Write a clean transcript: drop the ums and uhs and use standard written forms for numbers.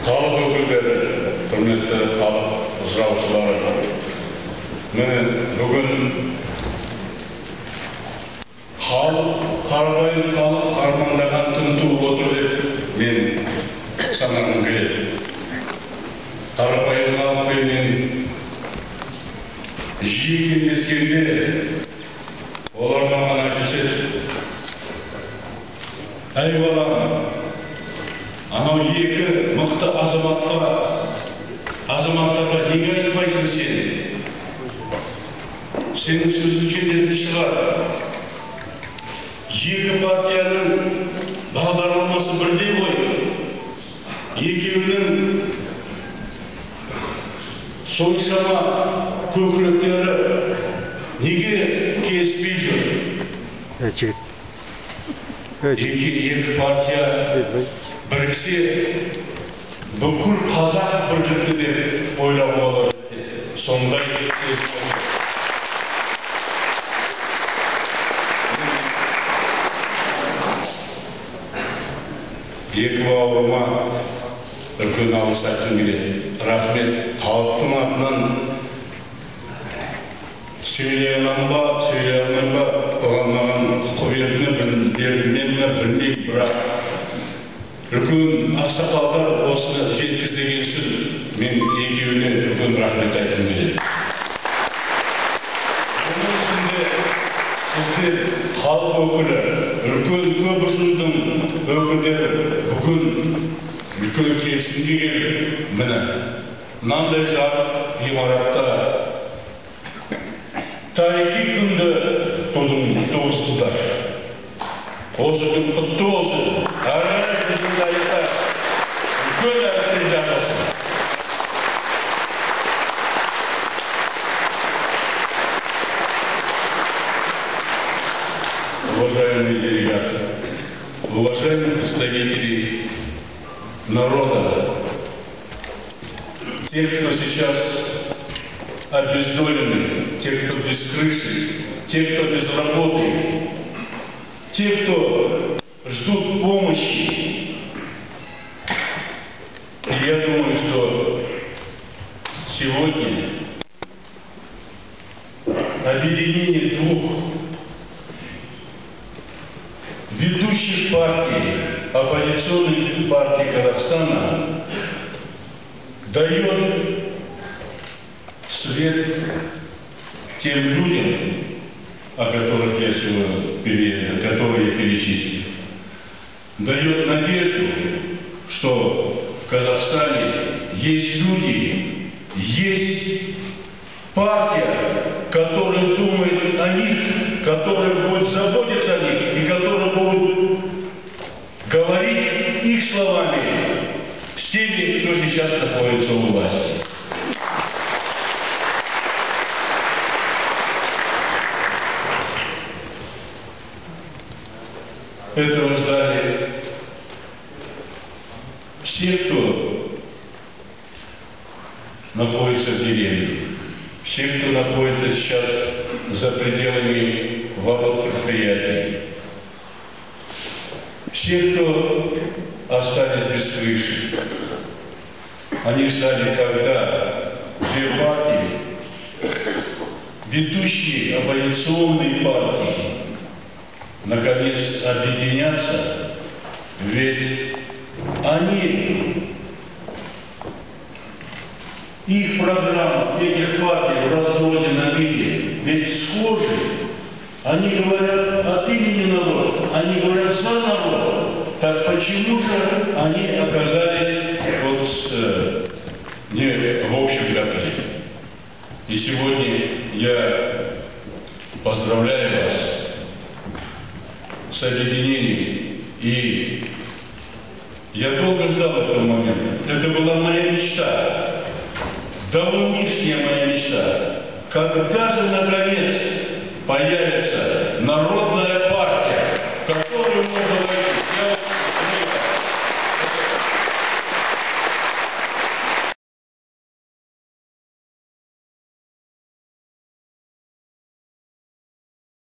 халық өкілдері, құрметті халық жаушылары, міне бүгін халық, қарапайым халық армандаған күн туып отыр деп мен санағым келеді. Қарапайым халықпен мен жиі кездескенде олар маған айтышады: әй балам, анау екі мықты азаматтарға неге айтпайсың сен? Сенің сөзің жететін шығар. Екі партияның бағдарламасы бірдей ғой. Екеуінің соншама көкіректері неге келіспей жүр? Екі партия біріксе, бүкіл қазақ бірлікті деп ойлауға болады. Сондай сөз болды. Екі бауырыма үлкен алғыс айтқым келеді. Рахмет. Халықтың атынан сөйлей аламын ба, сөйлей алмаймын ба, оған маған құқық берілмейді ме білмеймін, бірақ үлкен ақсақалдар осыны жеткізген үшін мен екеуіне үлкен рахмет айтқым келеді. Оның үстінде сіздер халық өкілі, үлкен көп ұжымдың өкілдері бүгін үлкен келісімге келіп, міне мынандай жарық ғимаратта тарихи күнді туғызсыздар. Осы күн құтты болсын. Әрі біздің тарихта үлкен әріптен жақласын. Уважаемые делегаты, уважаемые представители народа, те, кто сейчас обездолены, те, кто без крыши, те, кто без работы, те, кто ждут помощи. И я думаю, что сегодня объединение двух ведущих партий, оппозиционных партий Казахстана дает свет тем людям, о которых я сегодня перечислил, дает надежду, что в Казахстане есть люди, есть партия, которая думает о них, которая будет заботиться о них и которая будет говорить их словами с теми, кто сейчас находится у власти. Этого ждали все, кто находится в деревне, все, кто находится сейчас за пределами ворот предприятий, все, кто остались без крыши. Они ждали, когда две партии, ведущие оппозиционные партии, наконец объединятся, ведь они, их программа, этих партий в разрозненном виде, ведь схожи. Они говорят от имени народа, они говорят за народ. Так почему же они оказались не в общем котле? И сегодня я поздравляю вас с объединением. И я долго ждал этого момента. Это была моя мечта, давнишняя моя мечта. Когда же наконец появится народная